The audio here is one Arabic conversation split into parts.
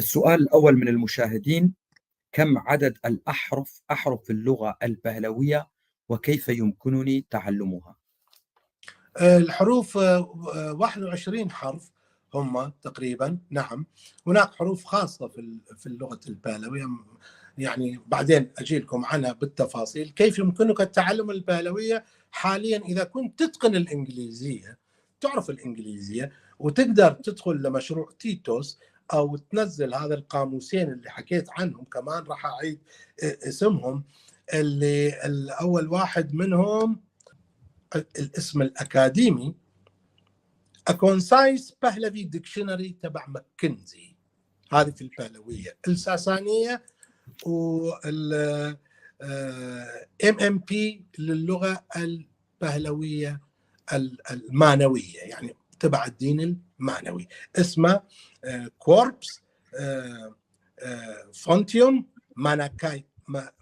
السؤال الأول من المشاهدين: كم عدد أحرف اللغة البهلوية وكيف يمكنني تعلمها؟ الحروف 21 حرف هم تقريبا. نعم، هناك حروف خاصة في اللغة البهلوية، يعني بعدين أجي لكم عنها بالتفاصيل. كيف يمكنك تعلم البهلوية حاليا؟ إذا كنت تتقن الإنجليزية، تعرف الإنجليزية وتقدر تدخل لمشروع تيتوس أو تنزل هذا القاموسين اللي حكيت عنهم، كمان راح أعيد اسمهم. اللي الأول واحد منهم الاسم الأكاديمي A Concise Pahlavi Dictionary تبع ماكنزي، هذه في البهلوية الساسانية، وال MMP للغة البهلوية المانوية، يعني تبع الدين المانوي، اسمه كوربس فونتيوم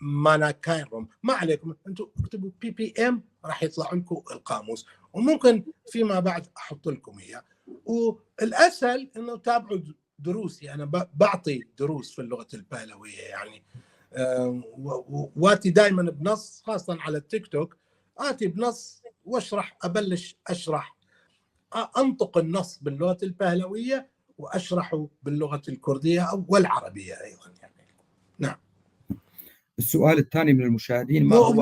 ماناكايروم. ما عليكم، انتم اكتبوا PPM راح يطلع لكم القاموس، وممكن فيما بعد احط لكم اياه. والاسهل انه تابعوا دروسي، انا بعطي دروس في اللغه البهلويه يعني، واتي دائما بنص، خاصه على التيك توك اتي بنص واشرح، ابلش اشرح، انطق النص باللغه البهلويه واشرحه باللغه الكرديه والعربيه ايضا يعني. نعم. السؤال الثاني من المشاهدين: ما هو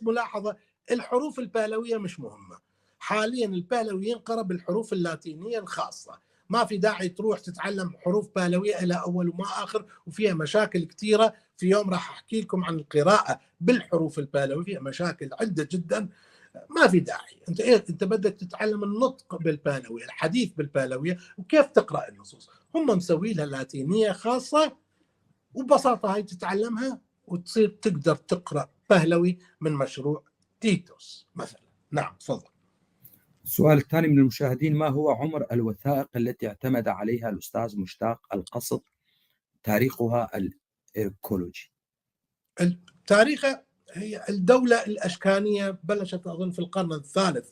ملاحظة، الحروف البهلوية مش مهمة حاليا. البهلويين قرأ بالحروف اللاتينية الخاصة، ما في داعي تروح تتعلم حروف بهلوية إلى أول وما آخر، وفيها مشاكل كثيرة. في يوم راح أحكي لكم عن القراءة بالحروف البهلوية، فيها مشاكل عدة جدا، ما في داعي. انت بدك تتعلم النطق بالبهلوية، الحديث بالبهلوية، وكيف تقرأ النصوص. هم مسوي لها لاتينية خاصة، وببساطة هاي تتعلمها وتصير تقدر تقرأ بهلوي من مشروع تيتوس مثلا. نعم، تفضل. السؤال الثاني من المشاهدين: ما هو عمر الوثائق التي اعتمد عليها الأستاذ مشتاق القصد تاريخها الإيكولوجي؟ التاريخ هي الدولة الأشكانية بلشت أظن في القرن الثالث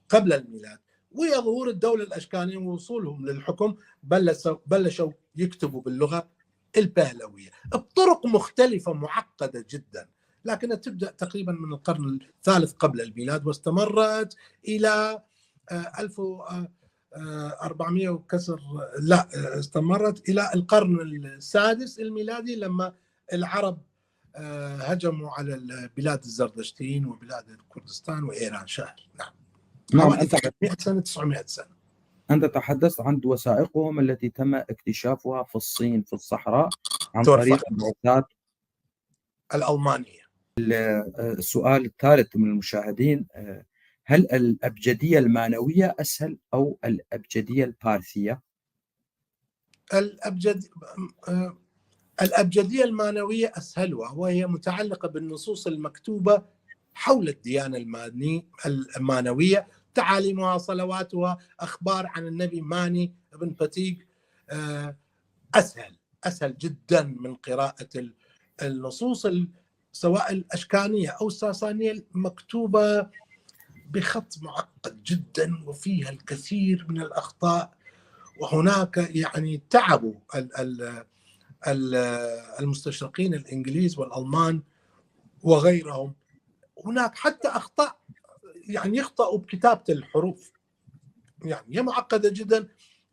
قبل الميلاد، ويا ظهور الدولة الأشكانية ووصولهم للحكم بلشوا يكتبوا باللغة البهلوية بطرق مختلفة معقدة جدا، لكنها تبدأ تقريبا من القرن الثالث قبل الميلاد، واستمرت إلى 1400 وكسر، لا استمرت إلى القرن السادس الميلادي، لما العرب هجموا على البلاد الزردشتيين وبلاد كردستان وإيران شهر. نعم، حوالي 800 سنة 900 سنة. أنت تحدثت عن وثائقهم التي تم اكتشافها في الصين في الصحراء عن طريق البعثات الألمانية. السؤال الثالث من المشاهدين: هل الأبجدية المانوية أسهل أو الأبجدية البارثية؟ الأبجدية المانوية أسهلها، وهي متعلقة بالنصوص المكتوبة حول الديانة المانوية، تعاليمها، صلواتها، أخبار عن النبي ماني بن فتيق. أسهل جدا من قراءة النصوص سواء الأشكانية أو الساسانية، المكتوبة بخط معقد جدا وفيها الكثير من الأخطاء. وهناك يعني تعبوا المستشرقين الإنجليز والألمان وغيرهم، هناك حتى أخطاء، يعني يخطئوا بكتابة الحروف، يعني هي معقدة جدا.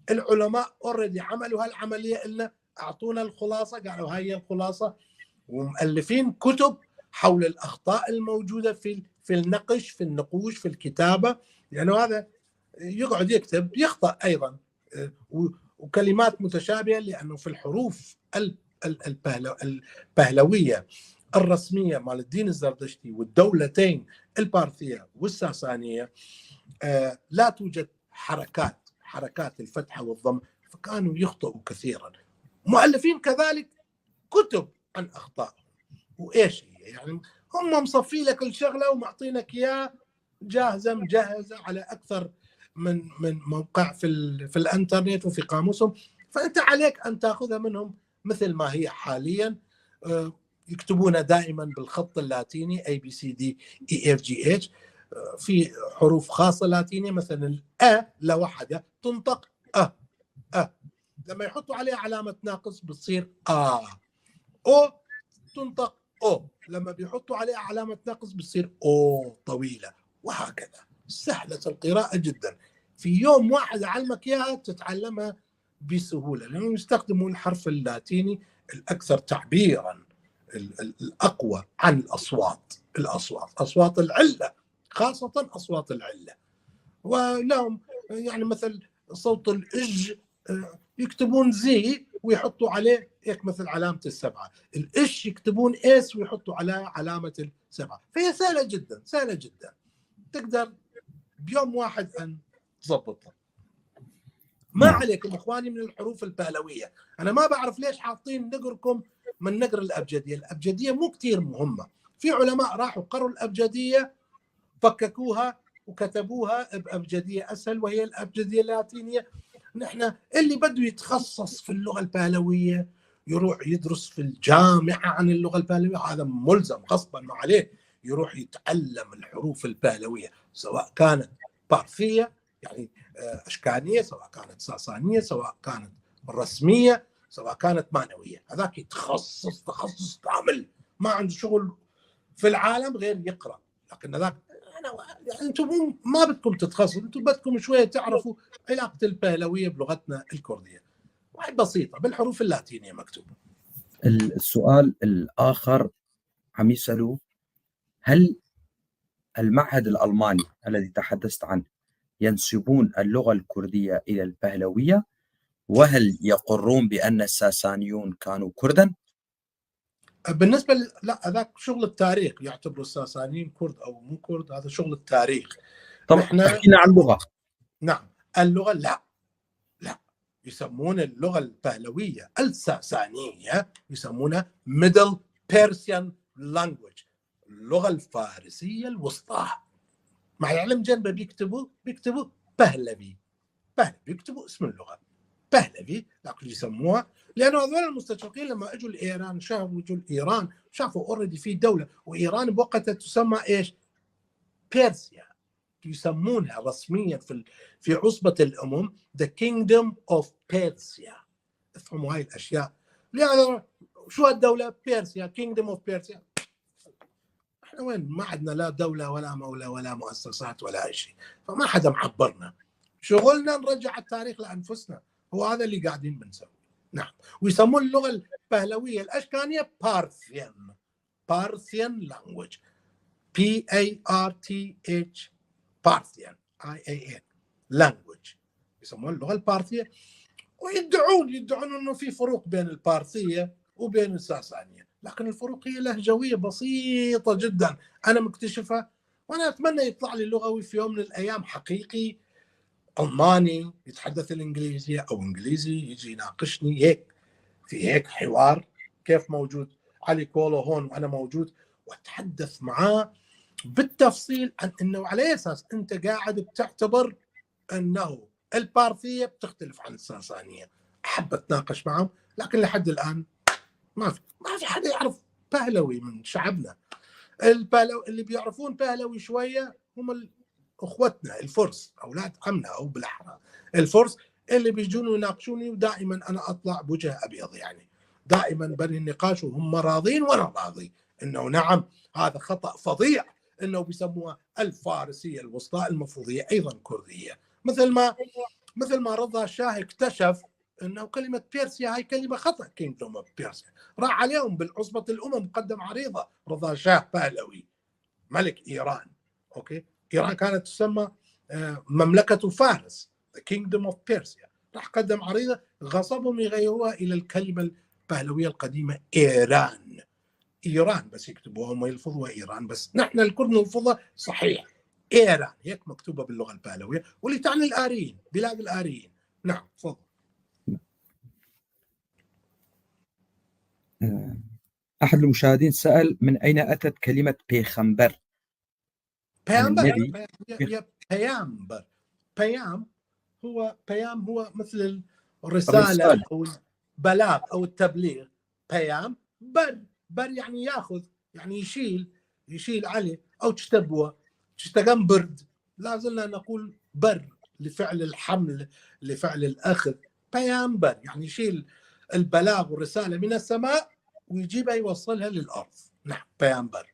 العلماء أوريدي عملوا هالعملية، إلا أعطونا الخلاصة، قالوا هاي الخلاصة، ومؤلفين كتب حول الأخطاء الموجودة في النقش، في النقوش، في الكتابة، لأنه يعني هذا يقعد يكتب يخطأ أيضا، وكلمات متشابهة، لأنه في الحروف البهلوية الرسمية مال الدين الزردشتي والدولتين البارثية والساسانية لا توجد حركات الفتحة والضم، فكانوا يخطئوا كثيرا. مؤلفين كذلك كتب عن أخطائهم، وإيش هي يعني هم مصفي لك الشغلة ومعطينك إياه جاهزة مجهزة على أكثر من موقع في الانترنت وفي قاموسهم، فأنت عليك أن تأخذها منهم مثل ما هي حاليا. يكتبونها دائما بالخط اللاتيني ABCDEFGH، في حروف خاصة لاتينية، مثلا الأ لوحدها تنطق لما يحطوا عليها علامة ناقص بتصير أو تنطق أو، لما بيحطوا عليها علامة ناقص بتصير أو طويلة، وهكذا. سهلة القراءة جدا، في يوم واحد أعلمك إياها تتعلمها بسهولة، لأنهم يستخدمون الحرف اللاتيني الأكثر تعبيرا، الأقوى عن الأصوات أصوات العلة، خاصة أصوات العلة. ولهم يعني مثل صوت الإج يكتبون زي ويحطوا عليه هيك مثل علامة السبعة، الإش يكتبون إس ويحطوا على علامة السبعة. فهي سهلة جدا، سهلة جدا، تقدر بيوم واحد أن تضبطها. ما عليكم إخواني من الحروف البهلوية. أنا ما بعرف ليش حاطين نقركم من نقر الأبجدية. الأبجدية مو كتير مهمة، في علماء راحوا قروا الأبجدية فككوها وكتبوها بأبجدية أسهل، وهي الأبجدية اللاتينية. نحن اللي بده يتخصص في اللغة البهلوية يروح يدرس في الجامعة عن اللغة البهلوية، هذا ملزم غصبا ما عليه يروح يتعلم الحروف البهلوية، سواء كانت بارثية يعني أشكانية، سواء كانت ساسانية، سواء كانت رسمية، سواء كانت مانوية. هذاك يتخصص تخصص كامل، ما عنده شغل في العالم غير يقرأ. لكن هذاك يعني انتم ما بدكم تتخصصوا، انتم بدكم شويه تعرفوا علاقه البهلويه بلغتنا الكرديه، واحد بسيطه بالحروف اللاتينيه مكتوبه. السؤال الآخر عم يسألوا: هل المعهد الألماني الذي تحدثت عنه ينسبون اللغة الكردية إلى البهلوية؟ وهل يقرون بأن الساسانيون كانوا كردا؟ بالنسبه لا، هذاك شغل التاريخ، يعتبروا الساسانيين كرد او مو كرد، هذا شغل التاريخ. طب احكينا عن اللغة. نعم، اللغه لا يسمون اللغه البهلويه الساسانيه يسمونها ميدل بيرسيان لانجويج، اللغه الفارسيه الوسطى. مع العلم جنبه بيكتبوا بهلوي، يكتبوا اسم اللغه بهلوي، لكن يسموها لانه هذول المستشرقين لما اجوا لايران شافوا اوريدي في دوله، وايران بوقتها تسمى ايش؟ بيرسيا، يسمونها رسميا في عصبه الامم The Kingdom of Persia. افهموا هاي الاشياء. لهذا شو الدوله؟ بيرسيا، Kingdom of Persia. احنا وين؟ ما عندنا لا دوله ولا مولى ولا مؤسسات ولا شيء، فما حدا معبرنا. شغلنا نرجع التاريخ لانفسنا، هو هذا اللي قاعدين بنسوي. نعم. ويسمون اللغه البهلويه الاشكانيه بارثيان لانجويج، PARTH بارثيان IAN لانجويج، يسمون اللغه البارثيه. ويدعون انه في فروق بين البارثيه وبين الساسانيه، لكن الفروق هي لهجويه بسيطه جدا انا مكتشفها. وانا اتمنى يطلع لي لغوي في يوم من الايام حقيقي الماني يتحدث الانجليزيه او انجليزي يجي يناقشني هيك في هيك حوار، كيف موجود علي كولو هون وانا موجود، واتحدث معاه بالتفصيل عن انه على اساس انت قاعد بتعتبر انه البارثيه بتختلف عن الساسانيه. احب اتناقش معهم، لكن لحد الان ما في حدا يعرف بهلوي من شعبنا. اللي بيعرفون بهلوي شويه هم اخوتنا الفرس، اولاد عمنا او بالاحرى الفرس، اللي بيجون يناقشوني، ودائما انا اطلع بوجه ابيض، يعني دائما بني النقاش وهم راضين وانا راضي انه نعم هذا خطا فظيع انه بيسموها الفارسيه الوسطى، المفروض هي ايضا كرديه. مثل ما رضا شاه اكتشف انه كلمه بيرسيا هاي كلمه خطا، كينجدوم بيرسيا راح عليهم بالعصبه الامم قدم عريضه. رضا شاه بهلوي ملك ايران، اوكي، ايران كانت تسمى مملكه فارس The Kingdom of Persia، راح قدم عريضه غصبهم يغيروها الى الكلمه البهلويه القديمه ايران بس يكتبوها هم يلفظوها ايران، بس نحن الكرد نلفظها صحيح ايران، هيك مكتوبه باللغه البهلويه، واللي تعني الاريين، بلاد الاريين. نعم تفضل. أحد المشاهدين سأل: من أين أتت كلمة بيخمبر؟ بيامبر. بيام هو مثل الرسالة أو البلاغ أو التبليغ. بيام بر يعني ياخذ، يعني يشيل عليه، أو تشتغم برد. لا زلنا نقول بر لفعل الحمل، لفعل الأخذ. بيامبر يعني يشيل البلاغ والرسالة من السماء ويجيبها يوصلها للأرض. نعم بيامبر.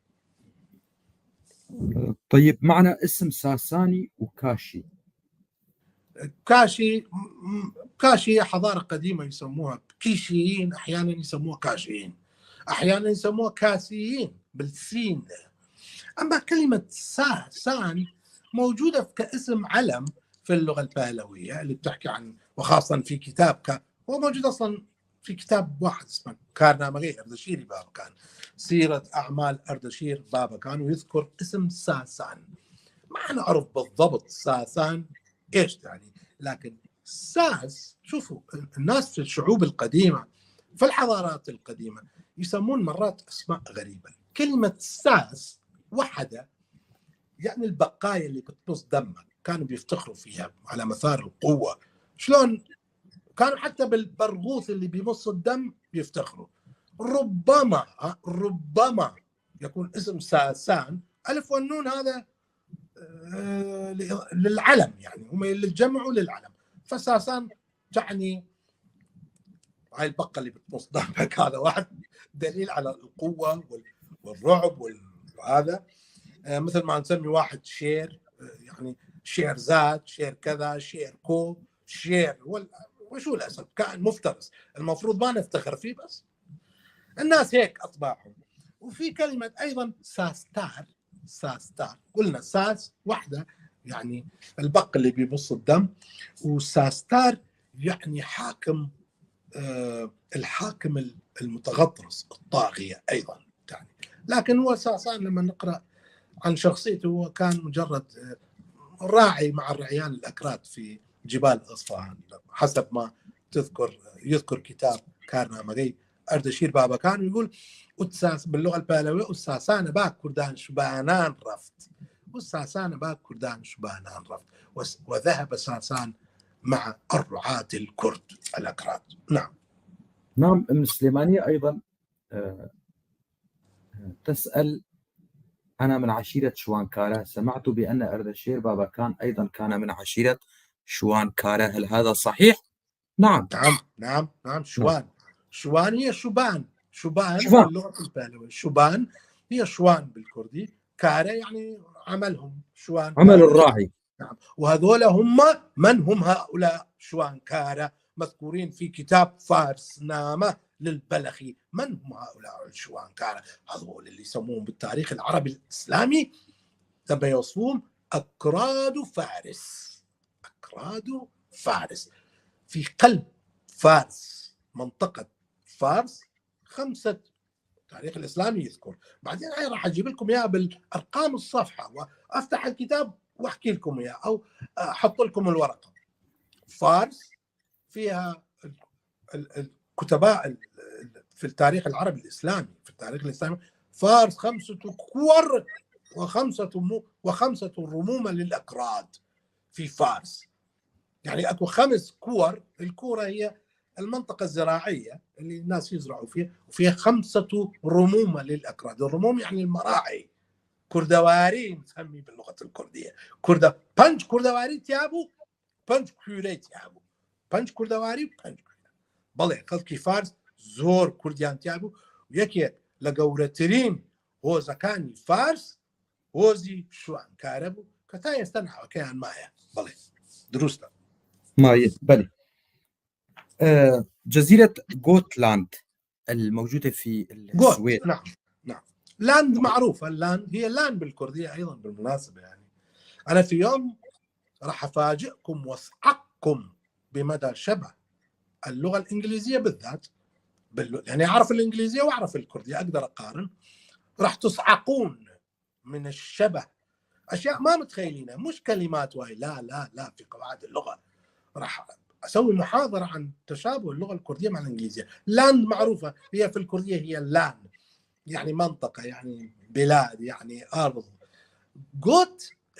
طيب معنا اسم ساساني وكاشي. كاشي حضارة قديمة يسموها كيشيين، أحيانا يسموها كاشيين، أحيانا يسموها كاسيين بالسين. أما كلمة سان موجودة كاسم علم في اللغة البهلوية اللي بتحكي عن، وخاصة في كتاب هو موجود أصلا في كتاب واحد اسمه كارنامغي أردشيري بابكان، سيرة أعمال أردشير بابكان، ويذكر اسم ساسان. ما نعرف بالضبط ساسان إيش تعني، لكن ساس، شوفوا الناس في الشعوب القديمة في الحضارات القديمة يسمون مرات أسماء غريبة. كلمة ساس وحدة يعني البقايا اللي بتمص دمك، كانوا بيفتخروا فيها على مثار القوة. شلون كانوا حتى بالبرغوث اللي بيمص الدم بيفتخروا. ربما يكون اسم ساسان ألف والنون هذا للعلم، يعني هم اللي جمعوا للعلم، فساسان تعني هاي البقة اللي بتمص دمك. هذا واحد دليل على القوة والرعب وهذا. مثل ما نسمي واحد شير، يعني شير زاد، شير كذا، شير كو، شير وشو الأسد كائن مفترس المفروض ما نفتخر فيه، بس الناس هيك أطباعهم. وفي كلمة أيضا ساستار. قلنا ساس وحدة يعني البق اللي بيبص الدم، وساستار يعني حاكم، الحاكم المتغطرس الطاغية أيضا يعني. لكن هو ساسان لما نقرأ عن شخصيته هو كان مجرد راعي مع الرعيان الأكراد في جبال أصفهان حسب ما يذكر كتاب كارنامغي أردشير بابكان، ويقول باللغة البهلوية الساسانة باك كردان شبانان رفت، والساسانة باك كردان شبانان رفت، وذهب ساسان مع الرعاة الكرد الأكراد. نعم. أم سليمانية أيضا تسأل: أنا من عشيرة شوانكارة، سمعت بأن أردشير بابكان أيضا كان من عشيرة شوانكارة، هل هذا صحيح؟ نعم. شوان هي شبان في اللغة البهلوية. شبان هي شوان بالكردي، كارة يعني عملهم شوان، عمل الراعي. نعم. وهذول من هم هؤلاء شوان كارة؟ مذكورين في كتاب فارس نامة للبلخي. من هم هؤلاء الشوان كارة؟ هذول اللي يسموهم بالتاريخ العربي الإسلامي لما يوصفون أكراد فارس. في قلب فارس، منطقة فارس، 5 التاريخ الإسلامي يذكر. بعدين أنا راح أجيب لكم إياها بالأرقام الصفحة، وأفتح الكتاب وأحكي لكم إياها، أو أحط لكم الورقة. فارس فيها الكتباء في التاريخ العربي الإسلامي، فارس 5 كور وخمسة رمومة للأكراد في فارس. يعني أكو 5 كور، الكورة هي المنطقة الزراعية اللي الناس يزرعوا فيها، وفيها 5 رمومة للأكراد. الرموم يعني المراعي، كردواري نسمي باللغة الكردية. بنج كردواري تيابو، بنج كوري تيابو، بنج كردواري بنج كوري. بلي خلقي فارس زور كرديان تيابو، ويكي لقورترين هو زكاني فارس هوزي شوان كاربو كتا يستنحى وكيان مايا. بلي دروسنا بلي. جزيرة غوتلاند الموجودة في السويد. نعم. لاند معروفة، اللاند هي لاند بالكردية أيضا بالمناسبة. يعني أنا في يوم راح أفاجئكم وأصعقكم بمدى شبه اللغة الإنجليزية بالذات، يعني أعرف الإنجليزية وأعرف الكردية أقدر أقارن. راح تصعقون من الشبه، أشياء ما متخيلينها، مش كلمات واي، لا في قواعد اللغة. راح أسوي محاضرة عن تشابه اللغة الكردية مع الإنجليزية. لاند معروفة هي في الكردية هي اللاند، يعني منطقة، يعني بلاد، يعني أرض.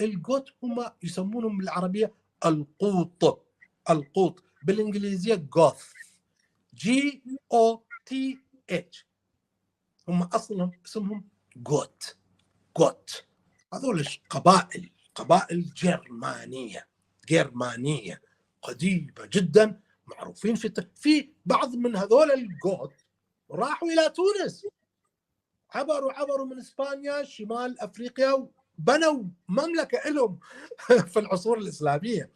الجوت هم يسمونهم بالعربية القوط بالإنجليزية جوث، GOTH. هم أصلا اسمهم جوت. هذول قبائل جرمانية قديمة جدا، معروفين في بعض من هذول الجوت راحوا إلى تونس، عبروا من إسبانيا شمال أفريقيا، بنوا مملكة لهم في العصور الإسلامية،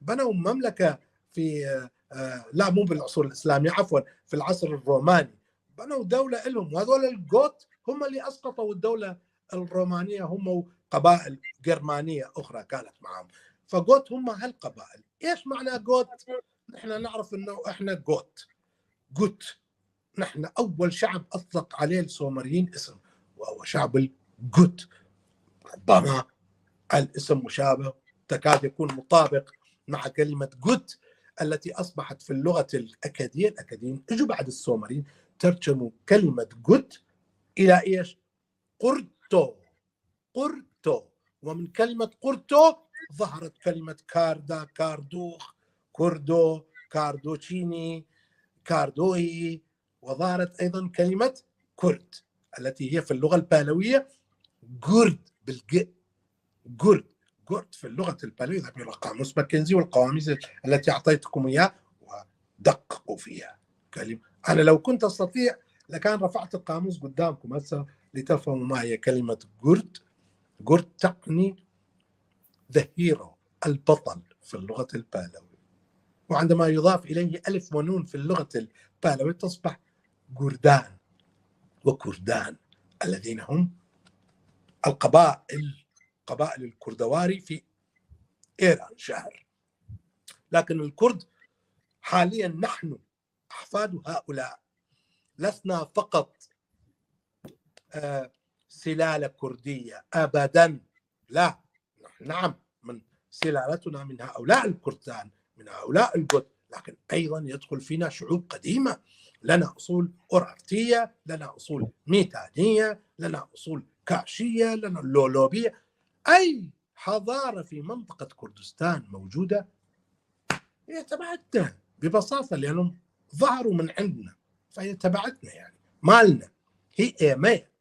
بنوا مملكة في لا مو بالعصور الإسلامية، عفوا في العصر الروماني، بنوا دولة لهم. وهذول الجوت هم اللي أسقطوا الدولة الرومانية، هم وقبائل جرمانية أخرى كانت معهم. فجوت هم هالقبائل. إيش معنى جوت؟ نحن نعرف أنه إحنا جوت، نحن أول شعب أطلق عليه السومريين اسم، وهو شعب الجوت. ربما الاسم مشابه، تكاد يكون مطابق مع كلمة جوت التي أصبحت في اللغة الأكادية. الأكاديين اجوا بعد السومريين ترجموا كلمة جوت إلى إيش؟ قرطو. ومن كلمة قرطو ظهرت كلمة كاردا، كاردوخ، كردو، كاردوتشيني، كاردوي، وظهرت أيضا كلمة كرد التي هي في اللغة البالوية جرد بالج، جرد في اللغة البالوية. ذهبوا إلى قاموس ماكنزي والقواميس التي أعطيتكم إياه ودققوا فيها كلمة. أنا لو كنت أستطيع لكان رفعت القاموس قدامكم هسه لتفهموا ما هي كلمة جرد. جرد تعني the hero، البطل في اللغة البالوية، وعندما يضاف إليه ألف ونون في اللغة البالوية تصبح جردان وكردان، الذين هم قبائل الكردواري في إيران شهر. لكن الكرد حاليا نحن أحفاد هؤلاء لسنا فقط سلالة كردية أبدا، لا، نعم من سلالتنا من هؤلاء الكردان، من هؤلاء الجد، لكن أيضا يدخل فينا شعوب قديمة، لنا أصول أورارتية، لنا أصول ميتانية، لنا أصول كاشية، لنا اللولوبية. أي حضارة في منطقة كردستان موجودة يتبعتنا ببساطة، لأنهم ظهروا من عندنا فيتبعتنا، يعني مالنا هي إيمية.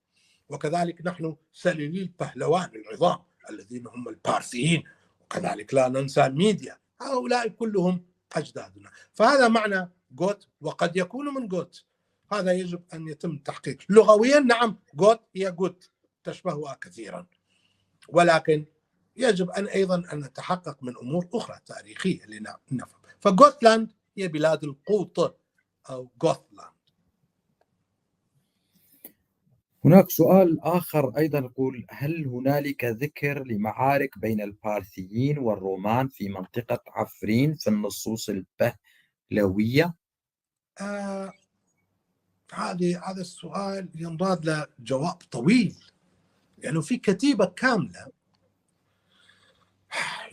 وكذلك نحن سليلي البهلوان العظام الذين هم البارثيين، وكذلك لا ننسى الميديا، هؤلاء كلهم أجدادنا. فهذا معنى جوت، وقد يكون من جوت، هذا يجب أن يتم تحقيق لغويا. نعم جوت هي جوت تشبهها كثيرا، ولكن يجب أن أيضا أن نتحقق من أمور أخرى تاريخية لنفهم. فجوتلاند هي بلاد القوط أو جوثلاند. هناك سؤال آخر أيضا يقول: هل هنالك ذكر لمعارك بين البارثيين والرومان في منطقة عفرين في النصوص البهلوية؟ هذا السؤال ينضاد له جواب طويل، لأنه يعني في كتيبة كاملة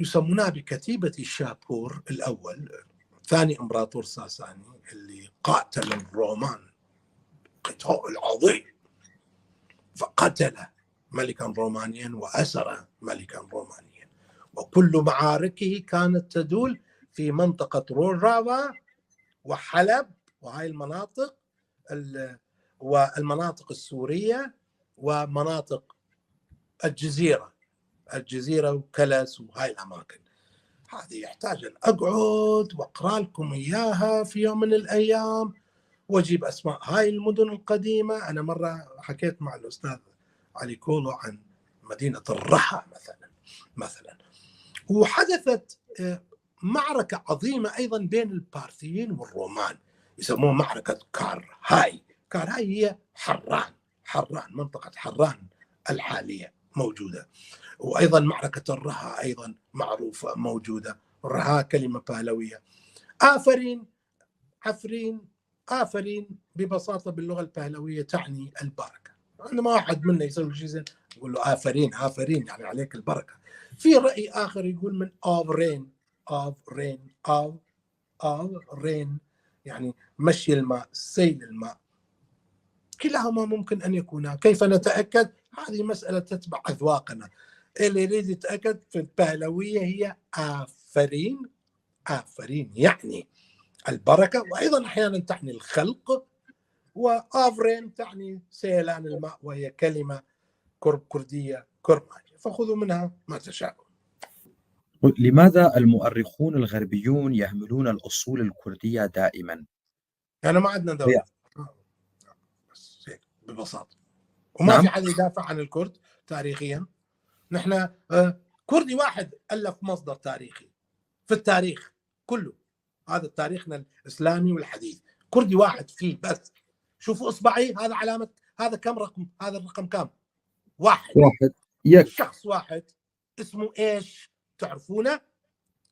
يسمونها بكتيبة الشابور الأول، ثاني إمبراطور ساساني اللي قاتل الرومان قتال عظيم، فقتل ملكا رومانيا وأسر ملكا رومانيا، وكل معاركه كانت تدول في منطقة روجافا وحلب وهاي المناطق والمناطق السورية ومناطق الجزيرة وكلس وهاي الأماكن. هذه يحتاج أن أقعد وأقرأ لكم إياها في يوم من الأيام وأجيب أسماء هاي المدن القديمة. أنا مرة حكيت مع الأستاذ علي كولو عن مدينة الرحى مثلا، وحدثت معركة عظيمة أيضا بين البارثيين والرومان، يسموها معركة كارهاي هي حران، منطقة حران الحالية موجودة. وأيضا معركة الرها أيضا معروفة موجودة. الرها كلمة بهلوية. آفرين ببساطة باللغة البهلوية تعني البركة. عندما واحد منا يسوي شيء زين يقول له آفرين يعني عليك البركة. في رأي آخر يقول من رين يعني مشي الماء، سيل الماء. كلاهما ممكن أن يكونا. كيف نتأكد؟ هذه مسألة تتبع أذواقنا. اللي يريد يتأكد في البهلوية هي آفرين يعني البركة، وأيضا أحيانا تعني الخلق، وآفرين تعني سيلان الماء، وهي كلمة كردية كرمانية، فخذوا منها ما تشاءون. لماذا المؤرخون الغربيون يهملون الأصول الكردية دائما؟ يعني ما عندنا هي- دولة. بس هيك ببساطة. وما في نعم. حد يدافع عن الكرد تاريخيا. نحن كردي واحد ألف مصدر تاريخي في التاريخ كله، هذا تاريخنا الإسلامي والحديث، كردي واحد فيه بس. شوفوا إصبعي، هذا علامة، هذا كم رقم، هذا الرقم كم؟ واحد. واحد. يك. شخص واحد اسمه إيش تعرفونه؟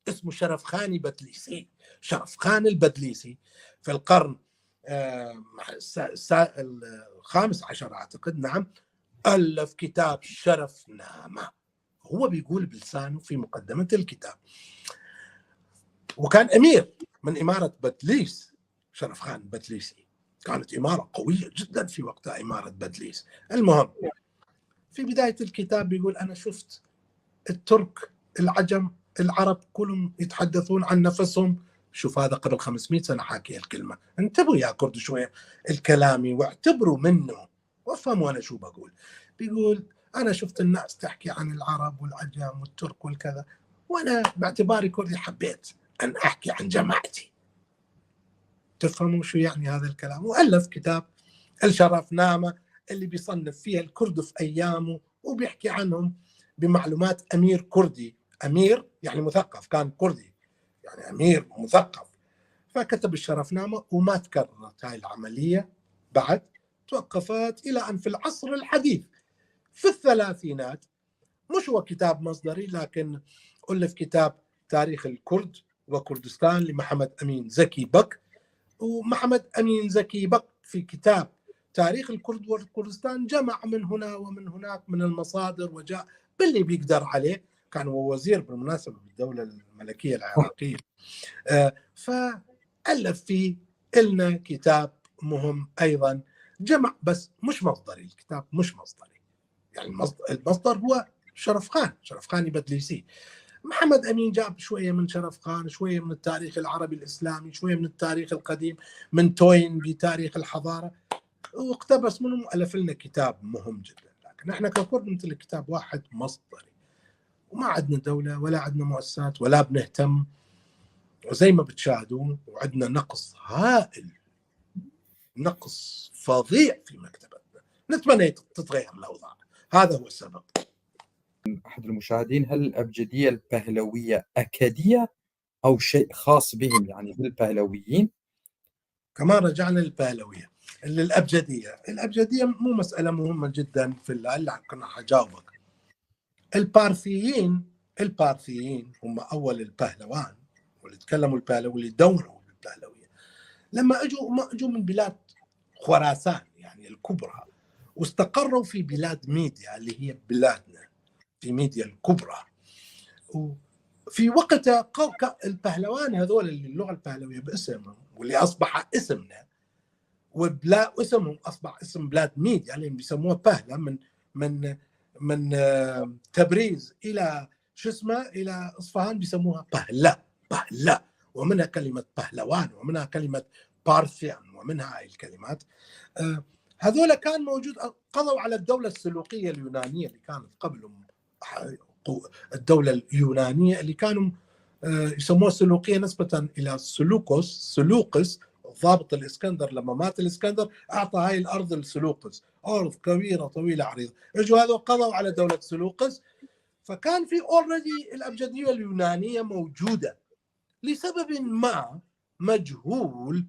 اسمه شرف خاني بدليسي. شرف خان البدليسي في القرن الخامس عشر أعتقد، نعم، ألف كتاب شرف نامة. هو بيقول بلسانه في مقدمة الكتاب، وكان أمير من إمارة بدليس. شرف خان بدليسي كانت إمارة قوية جدا في وقتها، إمارة بدليس. المهم في بداية الكتاب بيقول أنا شفت الترك، العجم، العرب كلهم يتحدثون عن نفسهم. شوف هذا قبل 500 سنة حاكي الكلمة. انتبهوا يا كرد شوية الكلامي واعتبروا منه وافهموا أنا شو بقول. بيقول أنا شفت الناس تحكي عن العرب والعجم والترك والكذا، وأنا باعتباري كردي حبيت أن أحكي عن جماعتي. تفهموا شو يعني هذا الكلام؟ وألف كتاب الشرفنامة اللي بيصنف فيها الكرد في أيامه وبيحكي عنهم بمعلومات أمير كردي. أمير يعني مثقف، كان كردي يعني أمير مثقف. فكتب الشرفنامة وما تكررت هاي العملية بعد، توقفت إلى أن في العصر الحديث في الثلاثينات، مش هو كتاب مصدري لكن ألف كتاب تاريخ الكرد وكردستان لمحمد أمين زكي بك. ومحمد أمين زكي بك في كتاب تاريخ الكرد والكردستان جمع من هنا ومن هناك من المصادر وجاء باللي بيقدر عليه. كان هو وزير بالمناسبة بالدولة الملكية العراقية. فألف فيه إلنا كتاب مهم أيضا، جمع بس مش مصدري. الكتاب مش مصدري، يعني المصدر هو شرف خان، شرف خاني بدليسي. محمد أمين جاب شوية من شرف خان، شوية من التاريخ العربي الإسلامي، شوية من التاريخ القديم من توين بتاريخ الحضارة، واقتبس منهم وألف لنا كتاب مهم جدا. لكن احنا ككرد مثل كتاب واحد مصدري، وما عندنا دولة ولا عندنا مؤسسات ولا بنهتم، وزي ما بتشاهدون وعندنا نقص هائل، نقص فظيع في مكتبتنا. نتمنى تتغير الأوضاع، هذا هو السبب. أحد المشاهدين: هل الأبجدية البهلوية أكدية أو شيء خاص بهم، يعني بالبهلويين؟ كمان رجعنا للبهلوية. الأبجدية مو مسألة مهمة جدا في هلا كنا حجاوبك. البارثيين هم أول البهلوان واللي تكلموا البهلوي واللي دونوا بالبهلوية. لما اجوا من بلاد خراسان يعني الكبرى، واستقروا في بلاد ميديا اللي هي بلادنا، في ميديا الكبرى. وفي وقتها البهلوان هذول اللي اللغة البهلوية باسمهم واللي أصبح اسمنا وبلا اسمهم اصبح اسم بلاد ميديا اللي بيسموها بهله، من تبريز الى شو اسمه الى اصفهان بيسموها بهله، ومنها كلمه بهلوان ومنها كلمه بارثيان ومنها هاي الكلمات. هذول كان موجود، قضوا على الدوله السلوقيه اليونانيه اللي كانت قبلهم، الدوله اليونانيه اللي كانوا يسموها سلوقيه نسبه الى سلوقس ضابط الاسكندر. لما مات الاسكندر اعطى هاي الارض لسلوقس، ارض كبيره طويله عريضه. اجوا هذول قضوا على دوله سلوقس، فكان في اوريدي الابجديه اليونانيه موجوده لسبب ما مجهول.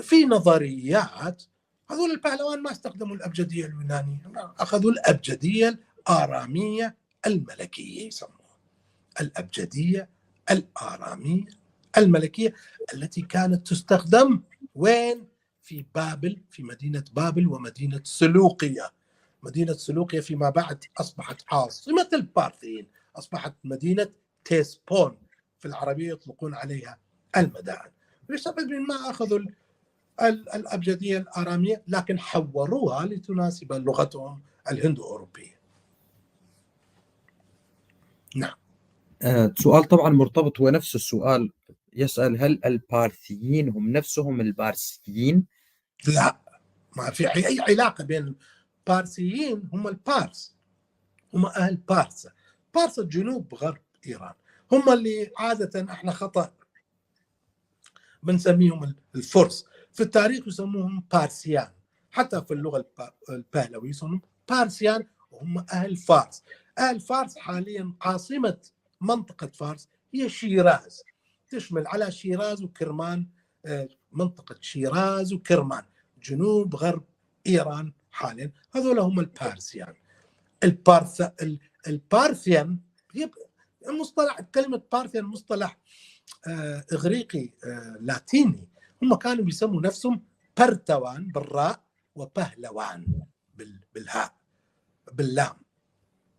في نظريات هذول البهلوان ما استخدموا الابجديه اليونانيه، اخذوا الابجديه الاراميه الملكيه، يسموها الابجديه الاراميه الملكيه التي كانت تستخدم وين؟ في بابل، في مدينه بابل ومدينه سلوقيه. مدينه سلوقيه فيما بعد اصبحت عاصمه البارثيين، اصبحت مدينه تيسبون، في العربيه يطلقون عليها المدائن. لسبب ما اخذوا الابجديه الاراميه لكن حوروها لتناسب لغتهم الهندو اوروبيه. نعم. سؤال طبعا مرتبط، هو نفس السؤال، يسأل: هل البارثيين هم نفسهم البارسيين؟ لا، ما في اي علاقه بين البارسيين. هم البارس، هم اهل بارسا. بارسا جنوب غرب ايران، هم اللي عادة احنا خطأ بنسميهم الفرس، في التاريخ يسموهم بارسيان، حتى في اللغة البهلوية يسموهم بارسيان، وهم أهل فارس. أهل فارس حاليا عاصمة منطقة فارس هي شيراز، تشمل على شيراز وكرمان، منطقة شيراز وكرمان جنوب غرب إيران حاليا. هذول هم البارسيان. البارثيان المصطلح، كلمة بارثيان مصطلح إغريقي لاتيني. هم كانوا بيسموا نفسهم برتوان بالراء وبهلوان بالهاء باللام.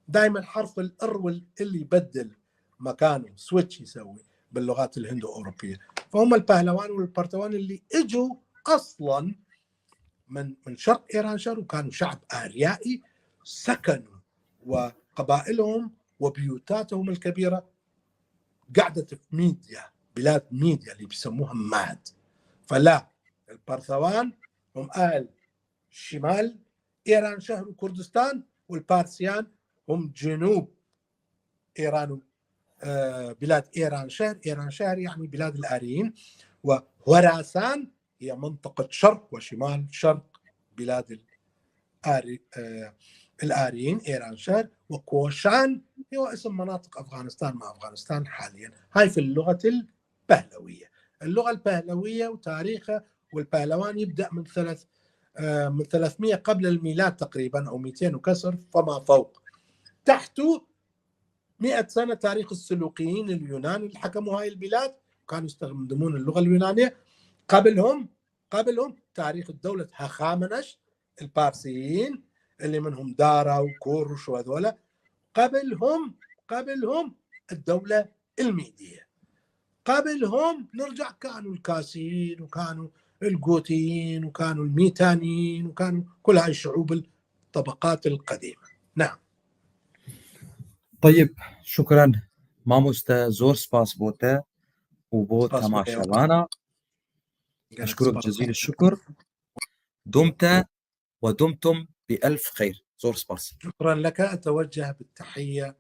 دائما حرف الار اللي يبدل مكانه سويتش يسوي باللغات الهندو أوروبية. فهم البهلوان والبرتوان اللي اجوا أصلا من شرق إيران شهر، وكانوا شعب آريائي سكنوا، وقبائلهم وبيوتاتهم الكبيرة قعدت في ميديا، بلاد ميديا اللي بيسموها ماد. فلا، البرثوان هم أهل شمال إيران شهر وكردستان، والبارسيان هم جنوب إيران، بلاد إيران شهر. إيران شهر يعني بلاد الآريين، وهوراسان هي منطقة شرق وشمال شرق بلاد الآريين إيران شهر، وكوشان هو اسم مناطق أفغانستان مع أفغانستان حاليا. هاي في اللغة البهلوية. اللغة البهلوية وتاريخها، والبهلوان يبدأ من 300 قبل الميلاد تقريبا، أو 200 وكسر فما فوق. تحته 100 سنة تاريخ السلوقيين اليونان اللي حكموا هاي البلاد، كانوا يستخدمون اللغة اليونانية. قبلهم تاريخ الدولة هخامنش البارسيين اللي منهم دارا وكورش وهذولا. قبلهم الدولة الميدية. قبلهم نرجع كانوا الكاسيين، وكانوا الجوتيين، وكانوا الميتانيين، وكانوا كل هاي الشعوب الطبقات القديمة. نعم. طيب شكرا ماموستا زور سباس بوتا وبو تماشاوانا. أشكرك جزيل الشكر. دمت ودمتم بألف خير. زور سباس. شكرا لك. أتوجه بالتحية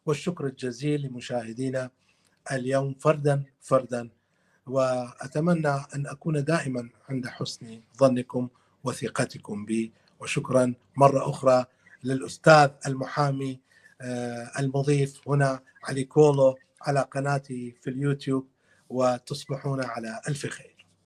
والشكر الجزيل لمشاهدينا اليوم فردا، وأتمنى أن أكون دائما عند حسن ظنكم وثقتكم بي. وشكرا مرة أخرى للأستاذ المحامي المضيف هنا علي كولو على قناتي في اليوتيوب، وتصبحون على ألف خير.